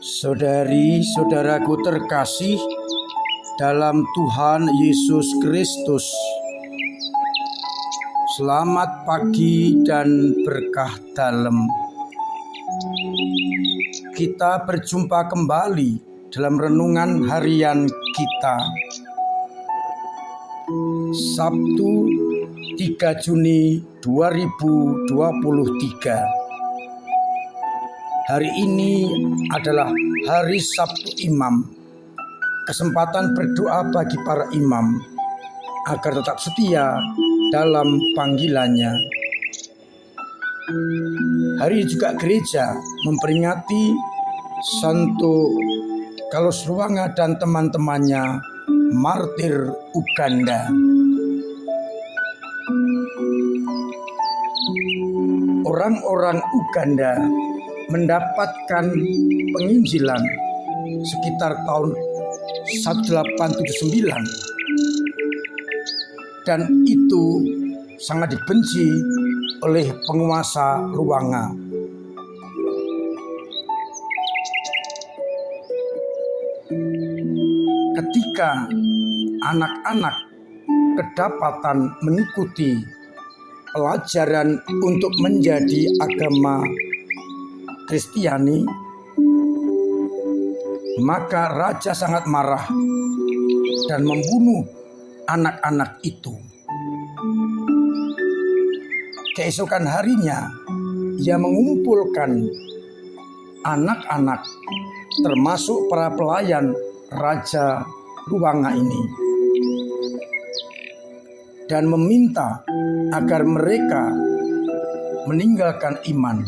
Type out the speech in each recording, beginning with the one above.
Saudari-saudaraku terkasih dalam Tuhan Yesus Kristus, selamat pagi dan berkah dalam. Kita berjumpa kembali dalam renungan harian kita. Sabtu 3 Juni 2023. Hari ini adalah hari Sabtu Imam, kesempatan berdoa bagi para imam agar tetap setia dalam panggilannya. Hari ini juga gereja memperingati Santo Carlos Lwanga dan teman-temannya martir Uganda. Orang-orang Uganda mendapatkan penginjilan sekitar tahun 1879 dan itu sangat dibenci oleh penguasa Lwanga. Ketika anak-anak kedapatan mengikuti pelajaran untuk menjadi agama Kristiani, maka raja sangat marah dan membunuh anak-anak itu. Keesokan harinya, ia mengumpulkan anak-anak termasuk para pelayan Raja Lwanga ini dan meminta agar mereka meninggalkan iman.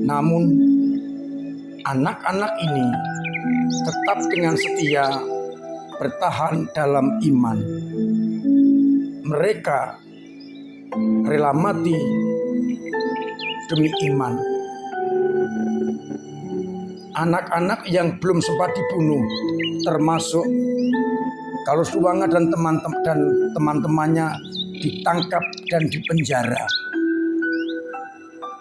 Namun anak-anak ini tetap dengan setia bertahan dalam iman. Mereka rela mati demi iman. Anak-anak yang belum sempat dibunuh termasuk Carlos Lwanga dan teman-temannya ditangkap dan dipenjara.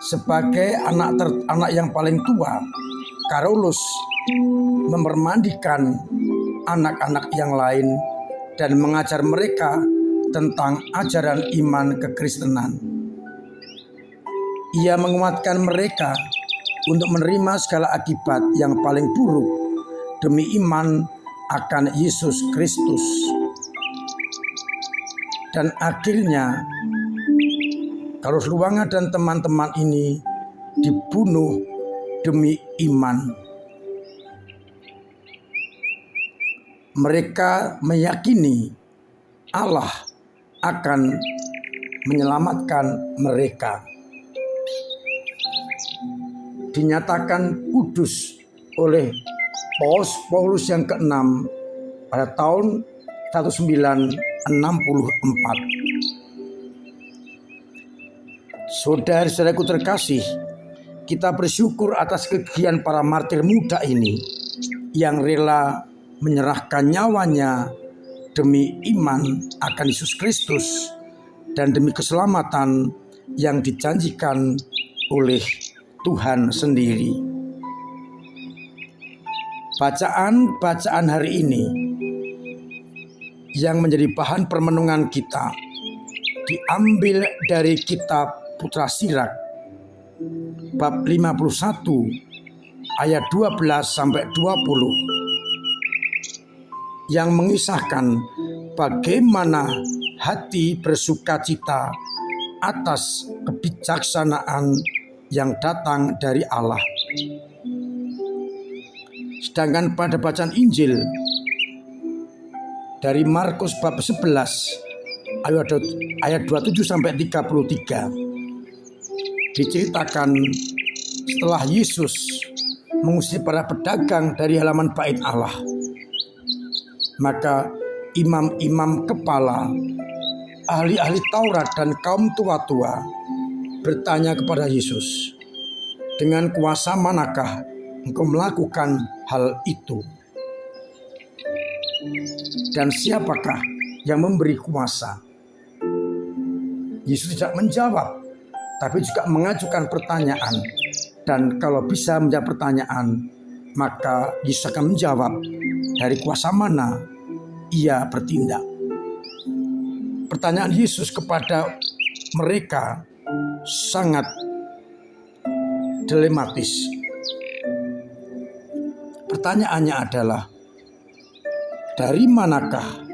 Sebagai anak yang paling tua, Carolus mempermandikan anak-anak yang lain dan mengajar mereka tentang ajaran iman kekristenan. Ia menguatkan mereka untuk menerima segala akibat yang paling buruk demi iman akan Yesus Kristus. Dan akhirnya Carlos Lwanga dan teman-teman ini dibunuh demi iman. Mereka meyakini Allah akan menyelamatkan mereka. Dinyatakan kudus oleh Paulus yang ke-6 pada tahun 1964. Saudara-saudaraku terkasih, kita bersyukur atas kegiatan para martir muda ini yang rela menyerahkan nyawanya demi iman akan Yesus Kristus dan demi keselamatan yang dijanjikan oleh Tuhan sendiri. Bacaan hari ini yang menjadi bahan permenungan kita diambil dari kitab Putra Sirak bab 51 ayat 12 sampai 20 yang mengisahkan bagaimana hati bersukacita atas kebijaksanaan yang datang dari Allah. Sedangkan pada bacaan Injil dari Markus bab 11 ayat 27 sampai 33 diceritakan setelah Yesus mengusir para pedagang dari halaman bait Allah, maka imam-imam kepala, ahli-ahli Taurat dan kaum tua-tua bertanya kepada Yesus, "Dengan kuasa manakah Engkau melakukan hal itu? Dan siapakah yang memberi kuasa?" Yesus tidak menjawab, tapi juga mengajukan pertanyaan. Dan kalau bisa menjawab pertanyaan, maka Yesus akan menjawab dari kuasa mana ia bertindak. Pertanyaan Yesus kepada mereka sangat dilematis. Pertanyaannya adalah, dari manakah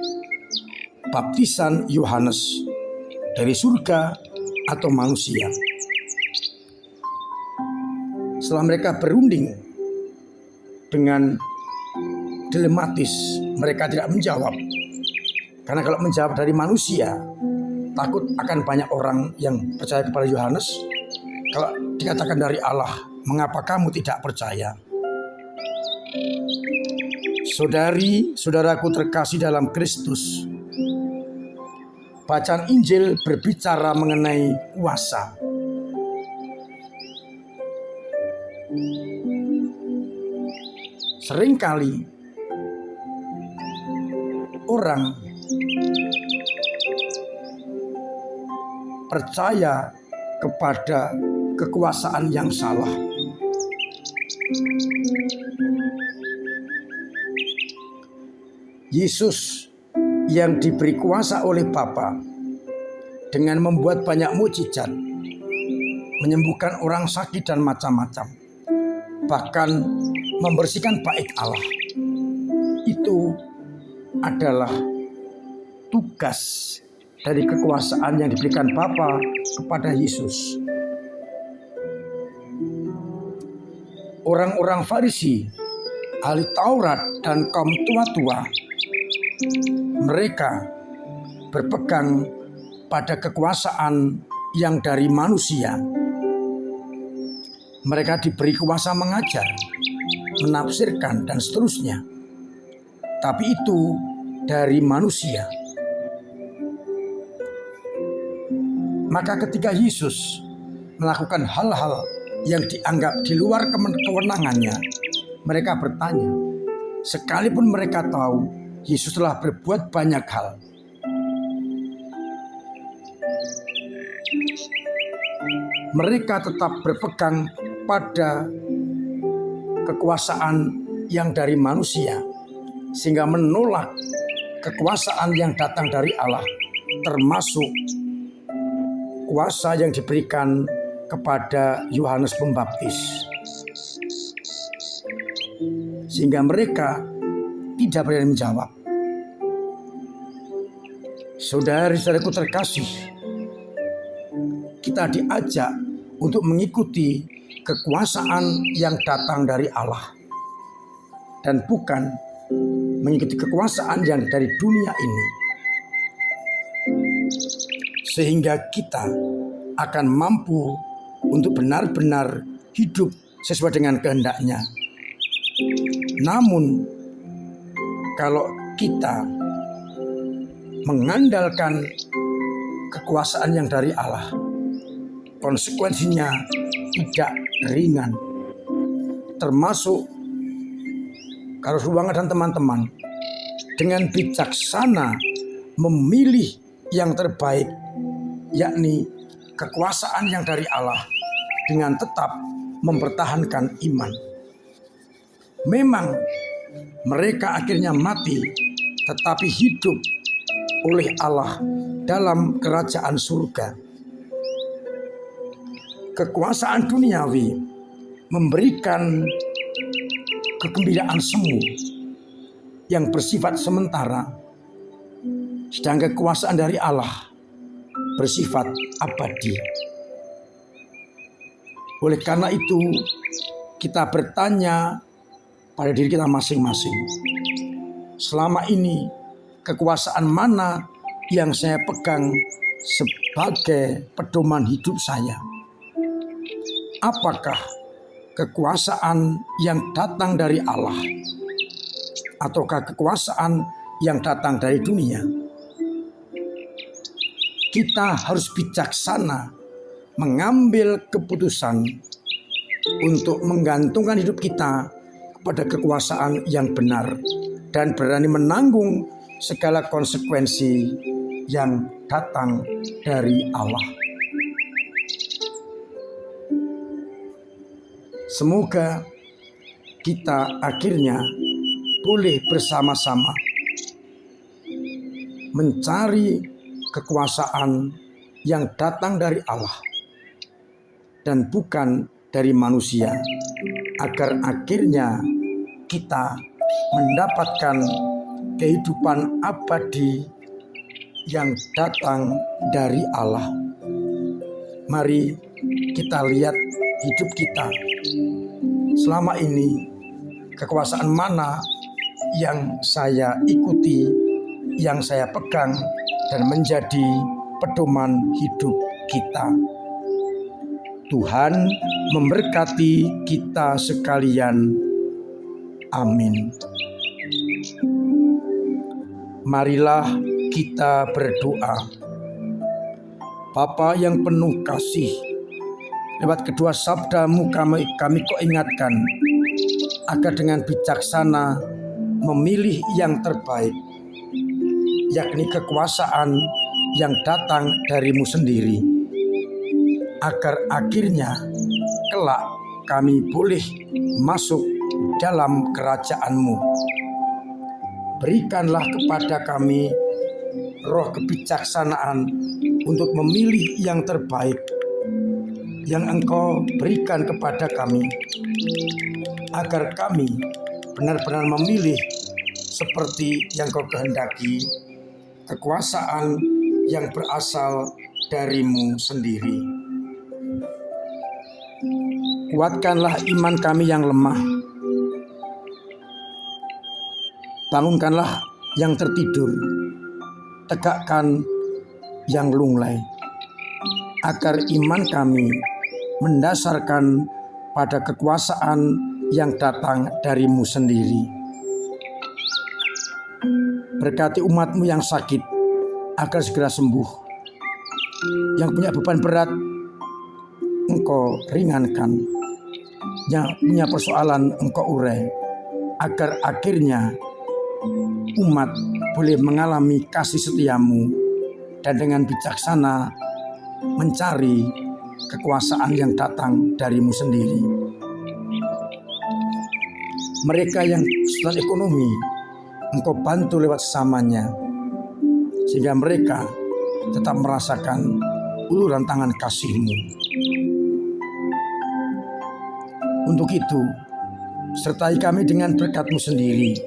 baptisan Yohanes? Dari surga atau manusia? Setelah mereka berunding dengan dilematis, mereka tidak menjawab. Karena kalau menjawab dari manusia, takut akan banyak orang yang percaya kepada Yohanes. Kalau dikatakan dari Allah, mengapa kamu tidak percaya? Saudari-saudaraku terkasih dalam Kristus, bacaan Injil berbicara mengenai kuasa. Seringkali orang percaya kepada kekuasaan yang salah. Yesus yang diberi kuasa oleh Bapa dengan membuat banyak mukjizat, menyembuhkan orang sakit dan macam-macam, bahkan membersihkan bait Allah. Itu adalah tugas dari kekuasaan yang diberikan Bapa kepada Yesus. Orang-orang Farisi, ahli Taurat dan kaum tua-tua, mereka berpegang pada kekuasaan yang dari manusia. Mereka diberi kuasa mengajar, menafsirkan, dan seterusnya. Tapi itu dari manusia. Maka ketika Yesus melakukan hal-hal yang dianggap di luar kewenangannya, mereka bertanya, sekalipun mereka tahu Yesus telah berbuat banyak hal. Mereka tetap berpegang pada kekuasaan yang dari manusia, sehingga menolak kekuasaan yang datang dari Allah, termasuk kuasa yang diberikan kepada Yohanes Pembaptis. Sehingga mereka tidak berani menjawab. Saudari-saudaraku terkasih, kita diajak untuk mengikuti kekuasaan yang datang dari Allah dan bukan mengikuti kekuasaan yang dari dunia ini, sehingga kita akan mampu untuk benar-benar hidup sesuai dengan kehendaknya. Namun kalau kita mengandalkan kekuasaan yang dari Allah, konsekuensinya tidak ringan. Termasuk kalau Ruangan dan teman-teman dengan bijaksana memilih yang terbaik, yakni kekuasaan yang dari Allah, dengan tetap mempertahankan iman. Memang mereka akhirnya mati, tetapi hidup oleh Allah dalam kerajaan surga. Kekuasaan duniawi memberikan kegembiraan semu yang bersifat sementara, sedangkan kekuasaan dari Allah bersifat abadi. Oleh karena itu, kita bertanya pada diri kita masing-masing, selama ini kekuasaan mana yang saya pegang sebagai pedoman hidup saya? Apakah kekuasaan yang datang dari Allah ataukah kekuasaan yang datang dari dunia? Kita harus bijaksana mengambil keputusan untuk menggantungkan hidup kita pada kekuasaan yang benar dan berani menanggung segala konsekuensi yang datang dari Allah. Semoga kita akhirnya boleh bersama-sama mencari kekuasaan yang datang dari Allah dan bukan dari manusia, agar akhirnya kita mendapatkan kehidupan abadi yang datang dari Allah. Mari kita lihat hidup kita selama ini, kekuasaan mana yang saya ikuti, yang saya pegang dan menjadi pedoman hidup kita. Tuhan memberkati kita sekalian. Amin. Marilah kita berdoa. Bapa yang penuh kasih, lewat kedua sabda-Mu kami kok ingatkan agar dengan bijaksana memilih yang terbaik, yakni kekuasaan yang datang dari-Mu sendiri, agar akhirnya kelak kami boleh masuk dalam kerajaan-Mu. Berikanlah kepada kami roh kebijaksanaan untuk memilih yang terbaik yang Engkau berikan kepada kami, agar kami benar-benar memilih seperti yang Kau kehendaki, kekuasaan yang berasal dari-Mu sendiri. Kuatkanlah iman kami yang lemah, bangunkanlah yang tertidur, tegakkan yang lunglai, agar iman kami mendasarkan pada kekuasaan yang datang dari-Mu sendiri. Berkati umat-Mu yang sakit agar segera sembuh, yang punya beban berat Engkau ringankan, yang punya persoalan Engkau urai, agar akhirnya umat boleh mengalami kasih setia-Mu dan dengan bijaksana mencari kekuasaan yang datang dari-Mu sendiri. Mereka yang kesulitan ekonomi, Engkau bantu lewat sesamanya, sehingga mereka tetap merasakan uluran tangan kasih-Mu. Untuk itu, sertai kami dengan berkat-Mu sendiri,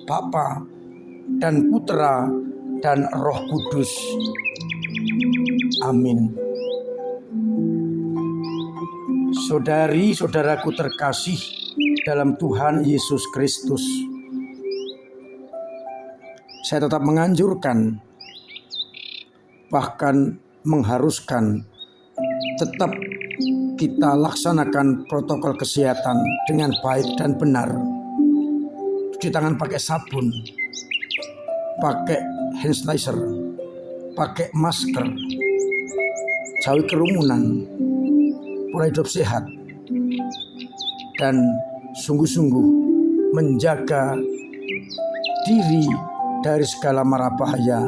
Bapa dan Putra dan Roh Kudus. Amin. Saudari-saudaraku terkasih dalam Tuhan Yesus Kristus, saya tetap menganjurkan, bahkan mengharuskan, tetap kita laksanakan protokol kesehatan dengan baik dan benar. Cuci tangan pakai sabun, pakai hand sanitizer, pakai masker, jauhi kerumunan, pola hidup sehat, dan sungguh-sungguh menjaga diri dari segala mara bahaya,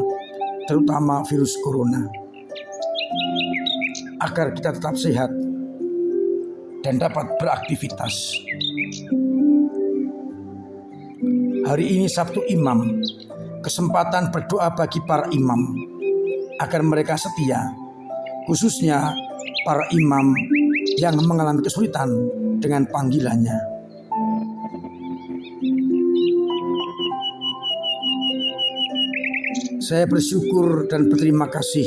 terutama virus corona, agar kita tetap sehat dan dapat beraktivitas. Hari ini Sabtu Imam, kesempatan berdoa bagi para imam agar mereka setia, khususnya para imam yang mengalami kesulitan dengan panggilannya. Saya bersyukur dan berterima kasih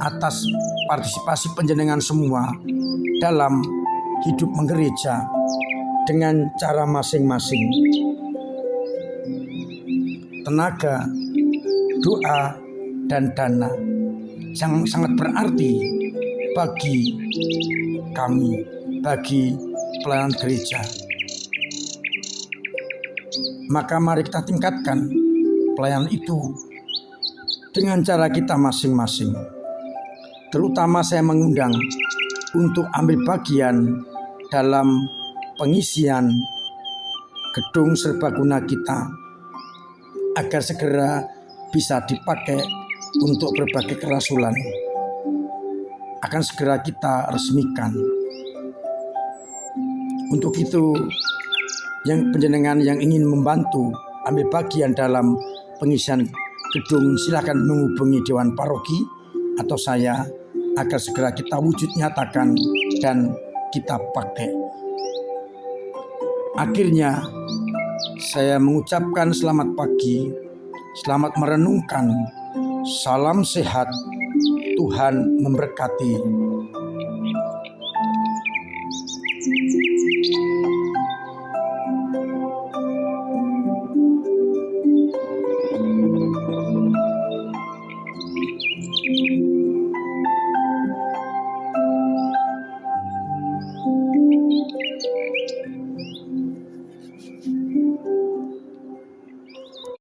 atas partisipasi panjenengan semua dalam hidup menggereja dengan cara masing-masing. Tenaga, doa, dan dana yang sangat berarti bagi kami, bagi pelayanan gereja. Maka mari kita tingkatkan pelayanan itu dengan cara kita masing-masing. Terutama saya mengundang untuk ambil bagian dalam pengisian gedung serbaguna kita, agar segera bisa dipakai untuk berbagai kerasulan akan segera kita resmikan. Untuk itu, yang penjenengan yang ingin membantu ambil bagian dalam pengisian gedung, silakan menghubungi Dewan Paroki atau saya agar segera kita wujud nyatakan dan kita pakai. Akhirnya saya mengucapkan selamat pagi, selamat merenungkan, salam sehat, Tuhan memberkati.